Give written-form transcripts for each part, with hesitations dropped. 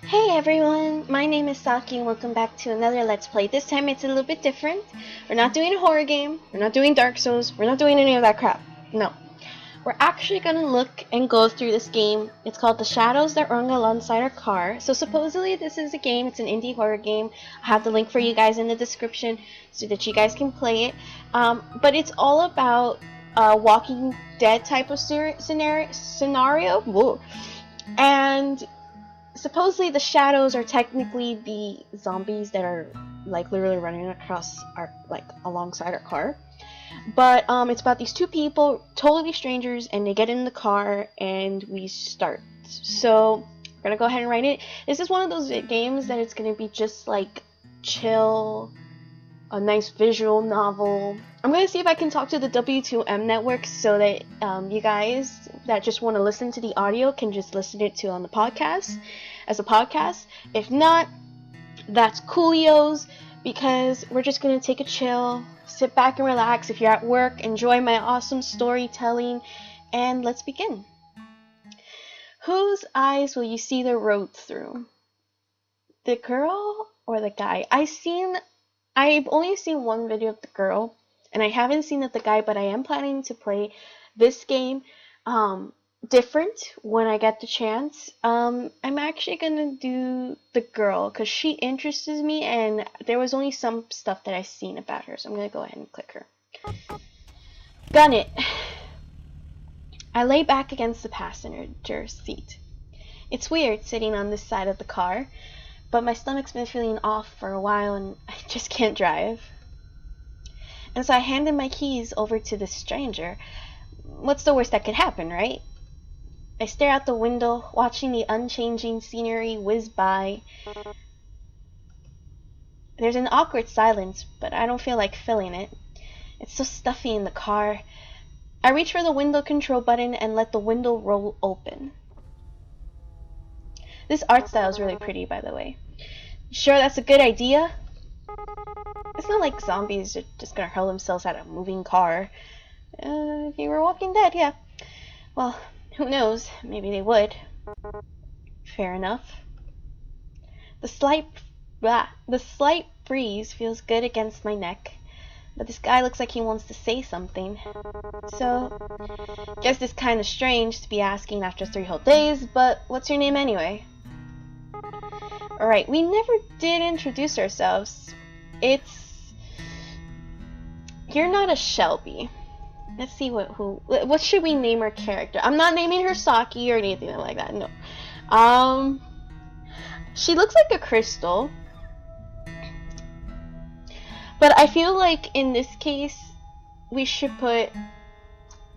Hey everyone, my name is Saki and welcome back to another Let's Play. This time it's a little bit different. We're not doing a horror game, we're not doing Dark Souls, we're not doing any of that crap. No. We're actually gonna look and go through this game. It's called The Shadows That Run Alongside Our Car. So supposedly this is a game, it's an indie horror game. I have the link for you guys in the description so that you guys can play it. But it's all about Walking Dead type of scenario. Whoa. And supposedly the shadows are technically the zombies that are like literally running across our alongside our car. But it's about these two people, totally strangers, and they get in the car and we start. So we're gonna go ahead and write it. This is one of those games that it's gonna be just like chill, a nice visual novel. I'm gonna see if I can talk to the W2M network so that you guys that just want to listen to the audio can just listen it to on the podcast as a podcast. If not, that's coolios, because we're just gonna take a chill, sit back and relax. If you're at work, enjoy my awesome storytelling, and let's begin. Whose eyes will you see the road through? The girl or the guy? I've only seen one video of the girl, and I haven't seen of the guy, but I am planning to play this game different when I get the chance. I'm actually gonna do the girl because she interests me, and there was only some stuff that I've seen about her, so I'm gonna go ahead and click her. Gun it. I lay back against the passenger seat. It's weird sitting on this side of the car, but my stomach's been feeling off for a while and I just can't drive. And so I handed my keys over to this stranger. What's the worst that could happen, right? I stare out the window, watching the unchanging scenery whiz by. There's an awkward silence, but I don't feel like filling it. It's so stuffy in the car. I reach for the window control button and let the window roll open. This art style is really pretty, by the way. You sure that's a good idea? It's not like zombies are just gonna hurl themselves at a moving car. If you were Walking Dead, yeah. Well, who knows? Maybe they would. Fair enough. The slight breeze feels good against my neck, but this guy looks like he wants to say something. So, guess it's kind of strange to be asking after 3 whole days, but what's your name anyway? Alright, we never did introduce ourselves. You're not a Shelby. Let's see what should we name our character? I'm not naming her Saki or anything like that, no. She looks like a crystal. But I feel like in this case, we should put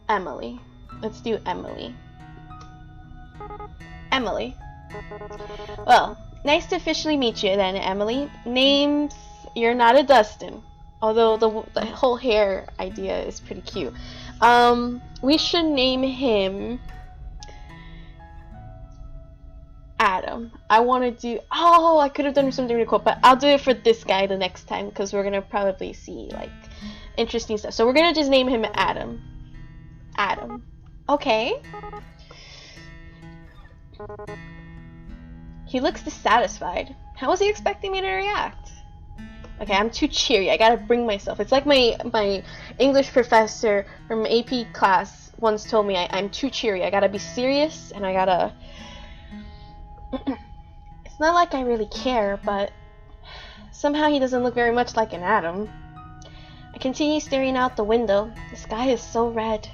Emily. Let's do Emily. Emily. Well, nice to officially meet you then, Emily. Names, you're not a Dustin. Although the whole hair idea is pretty cute. We should name him Adam. I want to do... Oh, I could have done something really cool, but I'll do it for this guy the next time because we're going to probably see, like, interesting stuff. So we're going to just name him Adam. Adam. Okay. He looks dissatisfied. How was he expecting me to react? Okay, I'm too cheery. I gotta bring myself. It's like my English professor from AP class once told me I'm too cheery. I gotta be serious and I gotta... It's not like I really care, but somehow he doesn't look very much like an Adam. I continue staring out the window. The sky is so red.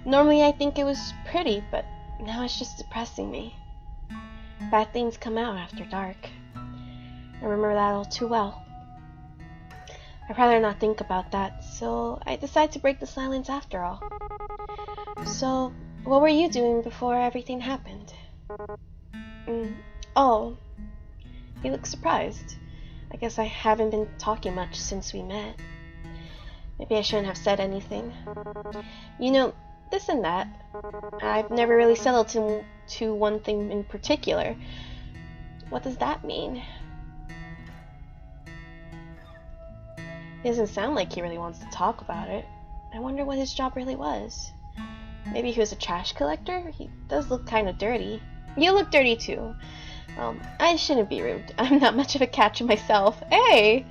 Normally I think it was pretty, but now it's just depressing me. Bad things come out after dark. I remember that all too well. I'd rather not think about that, so I decide to break the silence after all. So, what were you doing before everything happened? Oh, he looks surprised. I guess I haven't been talking much since we met. Maybe I shouldn't have said anything. You know, this and that. I've never really settled to one thing in particular. What does that mean? It doesn't sound like he really wants to talk about it. I wonder what his job really was. Maybe he was a trash collector? He does look kind of dirty. You look dirty too. Well, I shouldn't be rude. I'm not much of a catcher myself. Hey!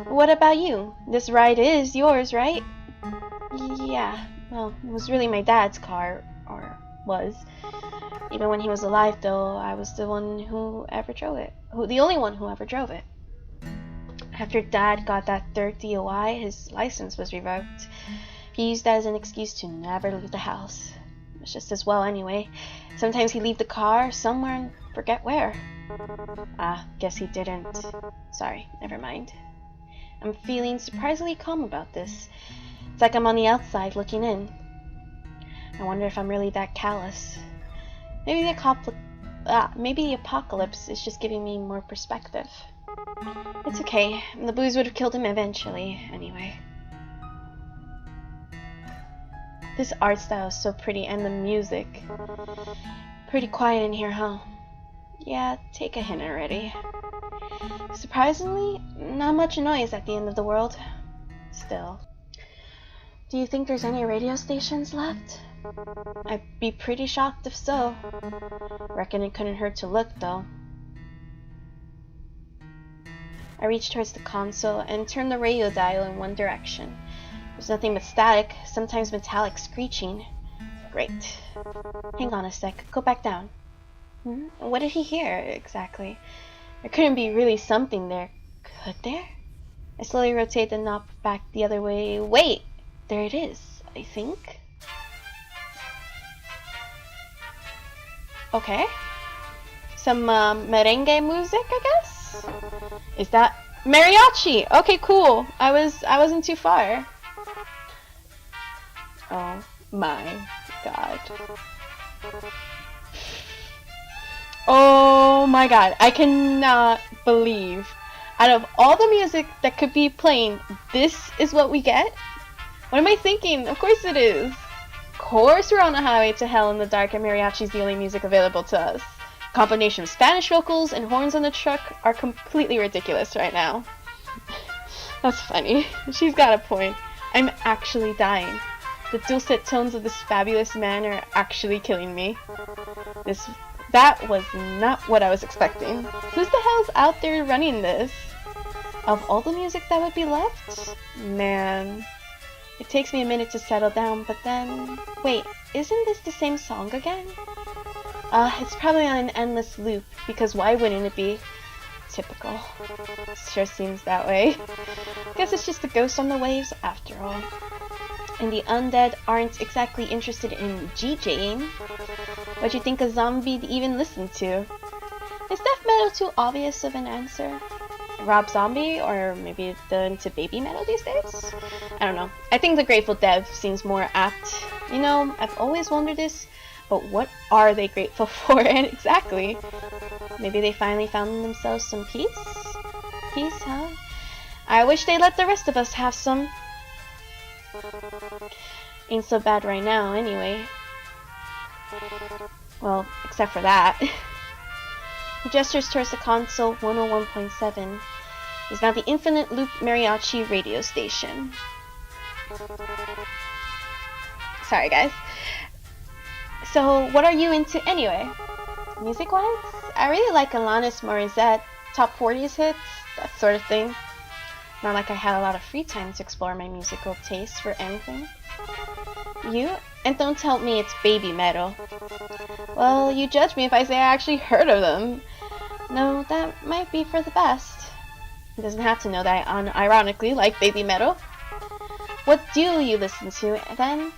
What about you? This ride is yours, right? Yeah. Well, it was really my dad's car. Or was. Even when he was alive, though, I was the one who ever drove it. The only one who ever drove it. After Dad got that third DOI, his license was revoked. He used that as an excuse to never leave the house. It's just as well anyway. Sometimes he'd leave the car somewhere and forget where. Ah, guess he didn't. Sorry, never mind. I'm feeling surprisingly calm about this. It's like I'm on the outside looking in. I wonder if I'm really that callous. Maybe the apocalypse is just giving me more perspective. It's okay. The booze would have killed him eventually, anyway. This art style is so pretty, and the music. Pretty quiet in here, huh? Yeah, take a hint already. Surprisingly, not much noise at the end of the world. Still. Do you think there's any radio stations left? I'd be pretty shocked if so. Reckon it couldn't hurt to look, though. I reached towards the console and turned the radio dial in one direction. There's nothing but static, sometimes metallic screeching. Great. Hang on a sec. Go back down. What did he hear, exactly? There couldn't be really something there, could there? I slowly rotate the knob back the other way. Wait! There it is, I think. Okay. Some merengue music, I guess? Is that mariachi? Okay, cool. I wasn't too far. Oh my god. Oh my god. I cannot believe out of all the music that could be playing, this is what we get? What am I thinking? Of course it is. Of course we're on the highway to hell in the dark and mariachi's the only music available to us. Combination of Spanish vocals and horns on the truck are completely ridiculous right now. That's funny. She's got a point. I'm actually dying. The dulcet tones of this fabulous man are actually killing me. That was not what I was expecting. Who's the hell's out there running this? Of all the music that would be left? Man. It takes me a minute to settle down, but then... Wait, isn't this the same song again? It's probably on an endless loop, because why wouldn't it be? Typical. Sure seems that way. Guess it's just a ghost on the waves after all. And the undead aren't exactly interested in DJing. What'd you think a zombie even listened to? Is death metal too obvious of an answer? Rob Zombie, or maybe they're into baby metal these days? I don't know. I think the Grateful Dead seems more apt. You know, I've always wondered this, but what are they grateful for exactly? Maybe they finally found themselves some peace? Peace, huh? I wish they let the rest of us have some. Ain't so bad right now, anyway. Well, except for that. He gestures towards the console 101.7. Is now the Infinite Loop Mariachi radio station. Sorry, guys. So, what are you into anyway? Music-wise? I really like Alanis Morissette, top 40s hits, that sort of thing. Not like I had a lot of free time to explore my musical tastes for anything. You? And don't tell me it's baby metal. Well, you judge me if I say I actually heard of them. No, that might be for the best. He doesn't have to know that I unironically like baby metal. What do you listen to then?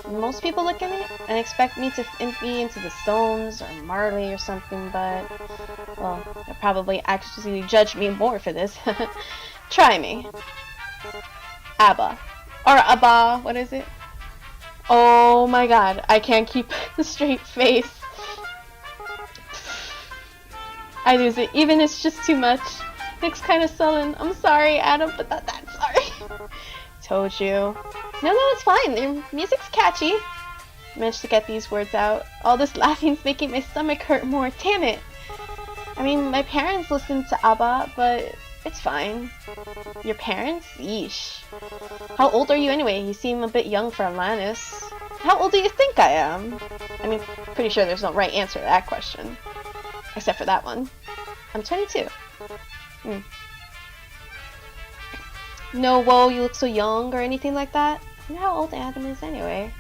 Most people look at me and expect me to be into the Stones or Marley or something, but, well, they'll probably actually judge me more for this. Try me. ABBA. Or ABBA, what is it? Oh my god, I can't keep a straight face. I lose it, even it's just too much. Nick's kind of sullen. I'm sorry, Adam, but not that sorry. Told you. No, it's fine. Their music's catchy. Managed to get these words out. All this laughing's making my stomach hurt more. Damn it. I mean, my parents listen to ABBA, but it's fine. Your parents? Yeesh. How old are you anyway? You seem a bit young for Alanis. How old do you think I am? I mean, pretty sure there's no right answer to that question. Except for that one. I'm 22. No, whoa, you look so young or anything like that. I wonder how old Adam is anyway.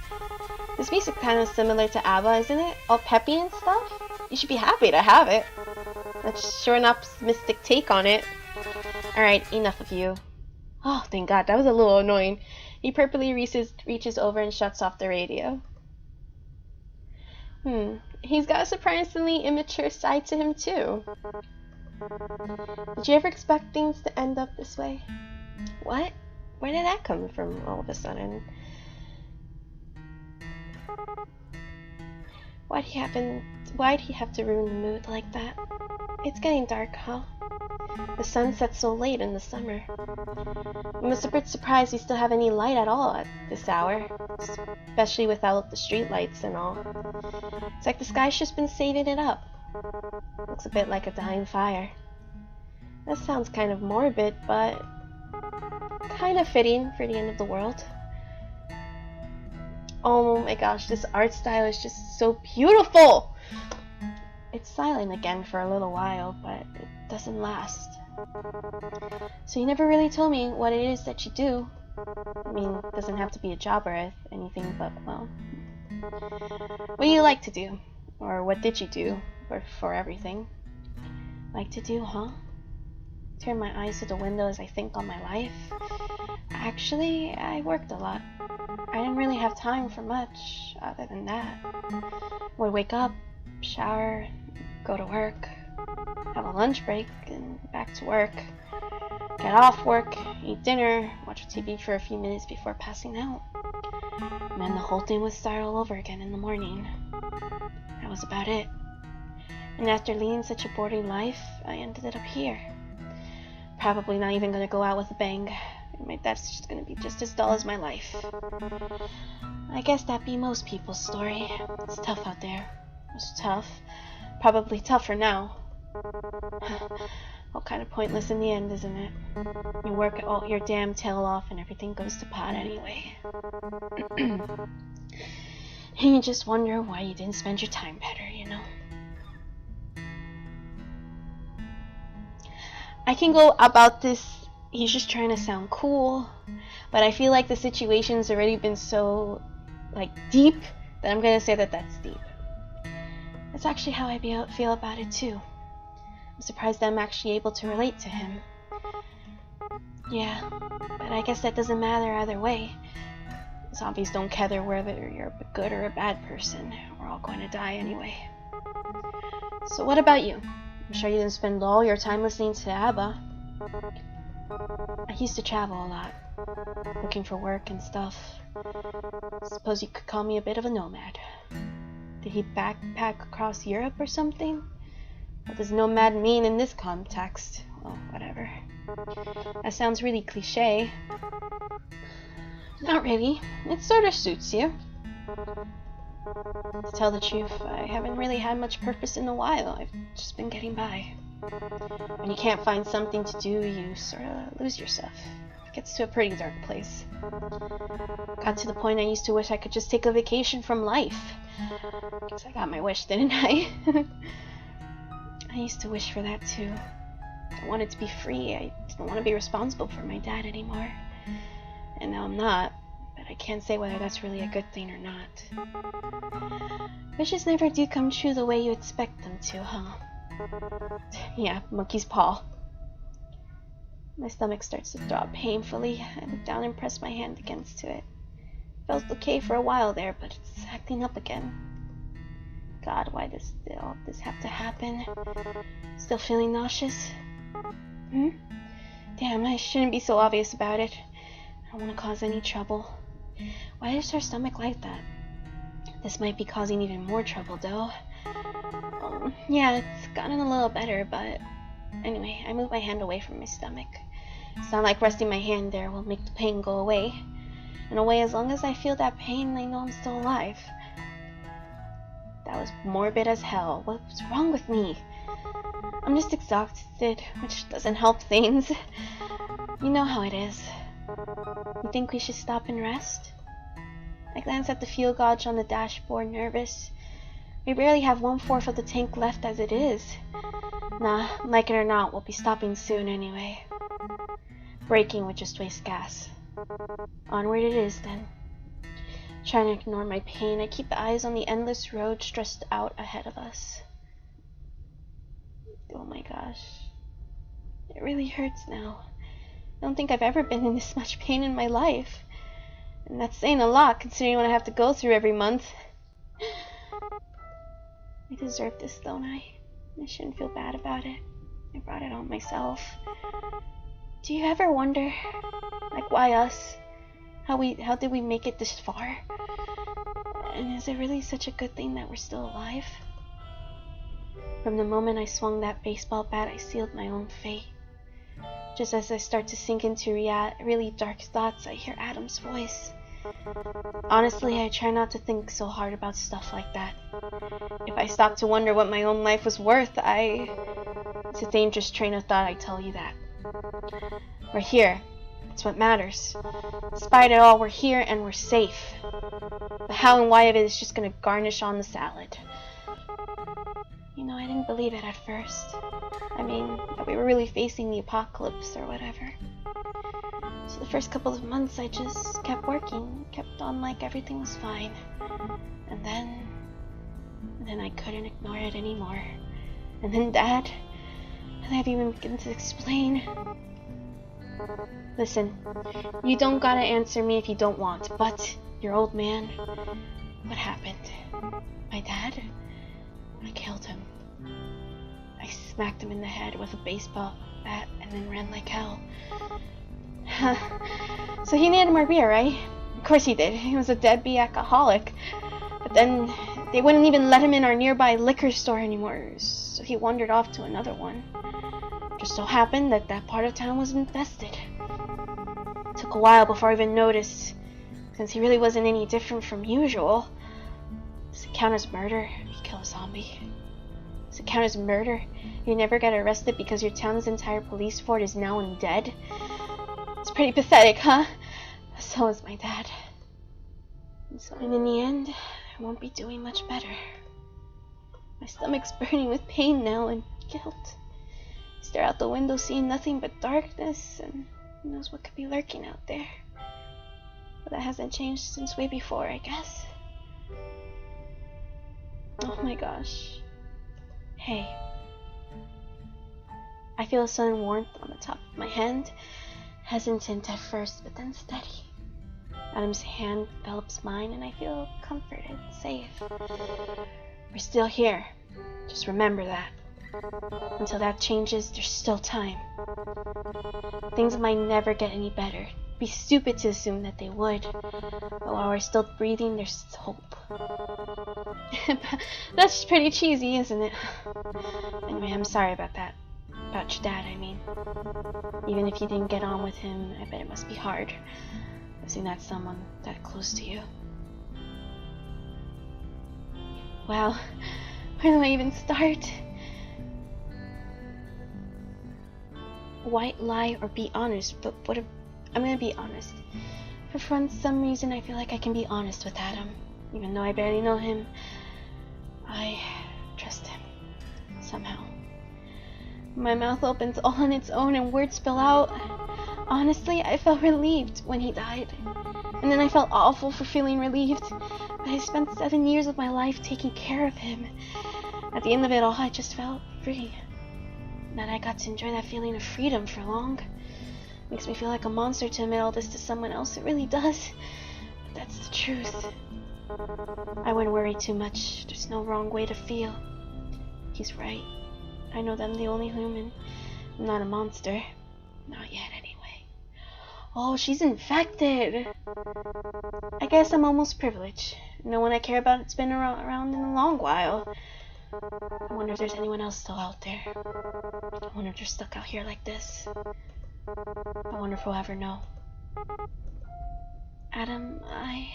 This music kind of similar to ABBA, isn't it? All peppy and stuff? You should be happy to have it. That's sure an optimistic take on it. Alright, enough of you. Oh, thank God, that was a little annoying. He purposely reaches over and shuts off the radio. He's got a surprisingly immature side to him too. Did you ever expect things to end up this way? What? Where did that come from all of a sudden? Why'd he have to ruin the mood like that? It's getting dark, huh? The sun sets so late in the summer. I'm a bit surprised we still have any light at all at this hour, especially without the street lights and all. It's like the sky's just been saving it up. Looks a bit like a dying fire. That sounds kind of morbid, but kind of fitting for the end of the world. Oh my gosh, this art style is just so beautiful! It's silent again for a little while, but it doesn't last. So you never really told me what it is that you do. I mean, it doesn't have to be a job or anything, but, well... What do you like to do? Or what did you do? Or for everything? Like to do, huh? Turn my eyes to the window as I think on my life. Actually, I worked a lot. I didn't really have time for much other than that. Would wake up, shower, go to work, have a lunch break, and back to work. Get off work, eat dinner, watch TV for a few minutes before passing out. And then the whole thing would start all over again in the morning. That was about it. And after leading such a boring life, I ended up here. Probably not even gonna go out with a bang. That's just gonna be just as dull as my life. I guess that'd be most people's story. It's tough out there. It's tough. Probably tougher now. All kind of pointless in the end, isn't it? You work all your damn tail off and everything goes to pot anyway. And you just wonder why you didn't spend your time better, you know? I can go about this, he's just trying to sound cool, but I feel like the situation's already been so, like, deep, that I'm gonna say that that's deep. That's actually how I feel about it too. I'm surprised that I'm actually able to relate to him. Yeah, but I guess that doesn't matter either way. Zombies don't care whether you're a good or a bad person. We're all going to die anyway. So what about you? I'm sure you didn't spend all your time listening to ABBA. I used to travel a lot, looking for work and stuff. Suppose you could call me a bit of a nomad. Did he backpack across Europe or something? What does nomad mean in this context? Well, whatever. That sounds really cliche. Not really. It sort of suits you. To tell the truth, I haven't really had much purpose in a while. I've just been getting by. When you can't find something to do, you sort of lose yourself. It gets to a pretty dark place. Got to the point I used to wish I could just take a vacation from life. Guess I got my wish, didn't I? I used to wish for that too. I wanted to be free. I didn't want to be responsible for my dad anymore. And now I'm not. But I can't say whether that's really a good thing or not. Wishes never do come true the way you expect them to, huh? Yeah, monkey's paw. My stomach starts to throb painfully. I look down and press my hand against it. Felt okay for a while there, but it's acting up again. God, why does all this have to happen? Still feeling nauseous? Damn, I shouldn't be so obvious about it. I don't want to cause any trouble. Why is her stomach like that? This might be causing even more trouble, though. Yeah, it's gotten a little better, but... Anyway, I move my hand away from my stomach. It's not like resting my hand there will make the pain go away. In a way, as long as I feel that pain, I know I'm still alive. That was morbid as hell. What's wrong with me? I'm just exhausted, which doesn't help things. You know how it is. You think we should stop and rest? I glance at the fuel gauge on the dashboard, nervous. We barely have 1/4 of the tank left as it is. Nah, like it or not, we'll be stopping soon anyway. Braking would just waste gas. Onward it is then. Trying to ignore my pain, I keep eyes on the endless road stretched out ahead of us. Oh my gosh. It really hurts now. I don't think I've ever been in this much pain in my life. And that's saying a lot, considering what I have to go through every month. I deserve this, don't I? I shouldn't feel bad about it. I brought it on myself. Do you ever wonder, like, why us? How did we make it this far? And is it really such a good thing that we're still alive? From the moment I swung that baseball bat, I sealed my own fate. Just as I start to sink into really dark thoughts, I hear Adam's voice. Honestly, I try not to think so hard about stuff like that. If I stop to wonder what my own life was worth, it's a dangerous train of thought, I tell you that. We're here. That's what matters. Despite it all, we're here and we're safe. The how and why of it is just gonna garnish on the salad. You know, I didn't believe it at first. I mean, that we were really facing the apocalypse or whatever. So the first couple of months I just kept working, kept on like everything was fine. And then I couldn't ignore it anymore. And then Dad, and I've even begun to explain. Listen, you don't gotta answer me if you don't want, but your old man, what happened? My dad? I killed him. I smacked him in the head with a baseball bat and then ran like hell. So he needed more beer, right? Of course he did. He was a deadbeat alcoholic. But then they wouldn't even let him in our nearby liquor store anymore, so he wandered off to another one. Just so happened that that part of town was infested. It took a while before I even noticed, since he really wasn't any different from usual. Does it count as murder if you kill a zombie? Does it count as murder? You never get arrested because your town's entire police force is now undead? It's pretty pathetic, huh? So is my dad. And in the end, I won't be doing much better. My stomach's burning with pain now and guilt. I stare out the window seeing nothing but darkness, and who knows what could be lurking out there. But that hasn't changed since way before, I guess. Oh my gosh. Hey. I feel a sudden warmth on the top of my hand, hesitant at first, but then steady. Adam's hand envelops mine, and I feel comforted, safe. We're still here. Just remember that. Until that changes, there's still time. Things might never get any better. It'd be stupid to assume that they would. But while we're still breathing, there's hope. That's pretty cheesy, isn't it? Anyway, I'm sorry about that. About your dad, I mean. Even if you didn't get on with him, I bet it must be hard. Losing that someone that close to you. Well, where do I even start? White lie or be honest, but what if I'm gonna be honest. For some reason I feel like I can be honest with Adam. Even though I barely know him, I trust him. Somehow. My mouth opens all on its own and words spill out. Honestly, I felt relieved when he died. And then I felt awful for feeling relieved. But I spent 7 years of my life taking care of him. At the end of it all, I just felt free. That I got to enjoy that feeling of freedom for long. Makes me feel like a monster to admit all this to someone else. It really does. But that's the truth. I wouldn't worry too much. There's no wrong way to feel. He's right. I know that I'm the only human. I'm not a monster. Not yet, anyway. Oh, she's infected. I guess I'm almost privileged. No one I care about has been around in a long while. I wonder if there's anyone else still out there. I wonder if they're stuck out here like this. I wonder if we'll ever know. Adam, I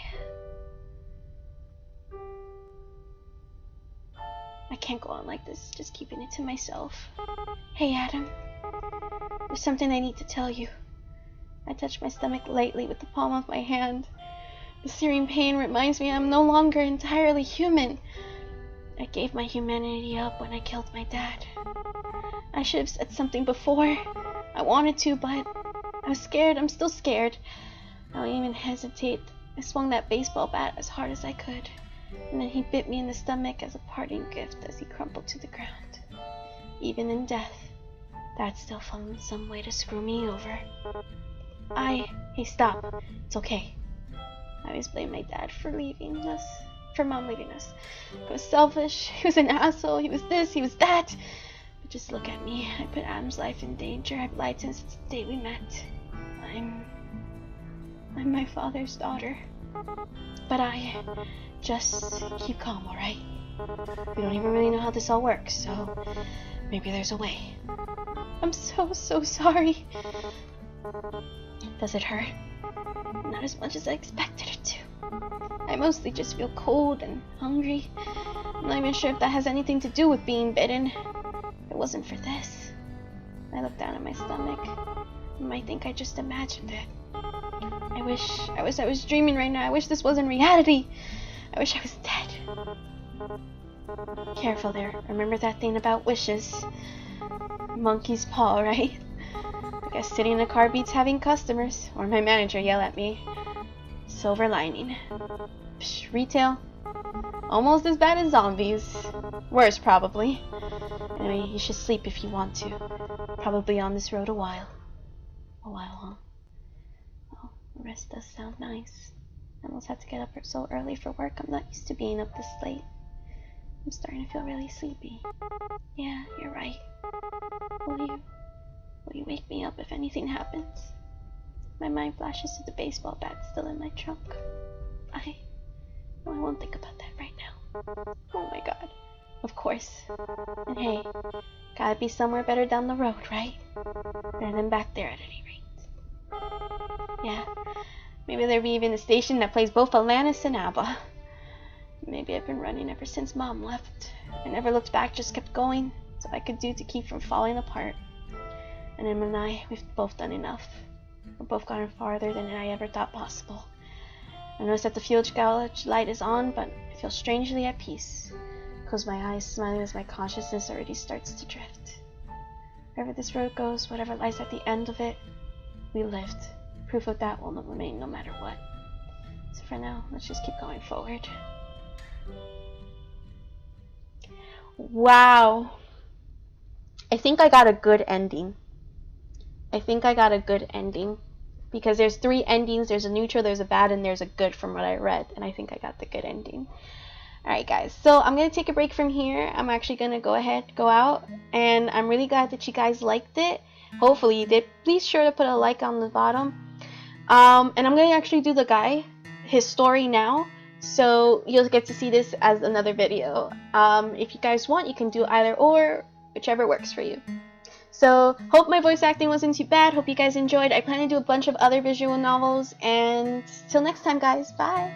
can't go on like this, just keeping it to myself. Hey, Adam. There's something I need to tell you. I touched my stomach lightly with the palm of my hand. The searing pain reminds me I'm no longer entirely human. I gave my humanity up when I killed my dad. I should have said something before. I wanted to, but I was scared. I'm still scared. I don't even hesitate. I swung that baseball bat as hard as I could, and then he bit me in the stomach as a parting gift as he crumpled to the ground. Even in death, Dad still found some way to screw me over. Hey, stop. It's okay. I always blame my dad for leaving us, for Mom leaving us. He was selfish, he was an asshole, he was this, he was that. But just look at me. I put Adam's life in danger. I've lied since the day we met. I'm my father's daughter. But I just keep calm, alright? We don't even really know how this all works, so maybe there's a way. I'm so sorry. Does it hurt? Not as much as I expected it to. I mostly just feel cold and hungry. I'm not even sure if that has anything to do with being bitten. If it wasn't for this. I look down at my stomach. You might think I just imagined it. I wish I was dreaming right now. I wish this wasn't reality. I wish I was dead. Careful there. Remember that thing about wishes? Monkey's paw, right? I guess sitting in a car beats having customers, or my manager yell at me. Silver lining. Psh, retail. Almost as bad as zombies. Worse, probably. Anyway, you should sleep if you want to. Probably on this road a while. A while, huh? Oh, the rest does sound nice. I almost have to get up so early for work. I'm not used to being up this late. I'm starting to feel really sleepy. Yeah, you're right. Will you wake me up if anything happens? My mind flashes to the baseball bat still in my trunk. I won't think about that right now. Oh my god. Of course. And hey, gotta be somewhere better down the road, right? Better than back there at any rate. Yeah, maybe there'll be even a station that plays both Alanis and ABBA. Maybe I've been running ever since Mom left. I never looked back, just kept going. So I could do to keep from falling apart. And Emma and I, we've both done enough. We've both gotten farther than I ever thought possible. I notice that the fuel gauge light is on, but I feel strangely at peace. Close my eyes, smiling as my consciousness already starts to drift. Wherever this road goes, whatever lies at the end of it, we lived. Proof of that will remain no matter what. So for now, let's just keep going forward. Wow. I think I got a good ending. Because there's 3 endings. There's a neutral, there's a bad, and there's a good from what I read. And I think I got the good ending. Alright guys, so I'm going to take a break from here. I'm actually going to go out. And I'm really glad that you guys liked it. Hopefully you did. Please sure to put a like on the bottom. And I'm going to actually do the guy, his story now. So you'll get to see this as another video. If you guys want, you can do either or, whichever works for you. So, hope my voice acting wasn't too bad. Hope you guys enjoyed. I plan to do a bunch of other visual novels. And till next time, guys. Bye.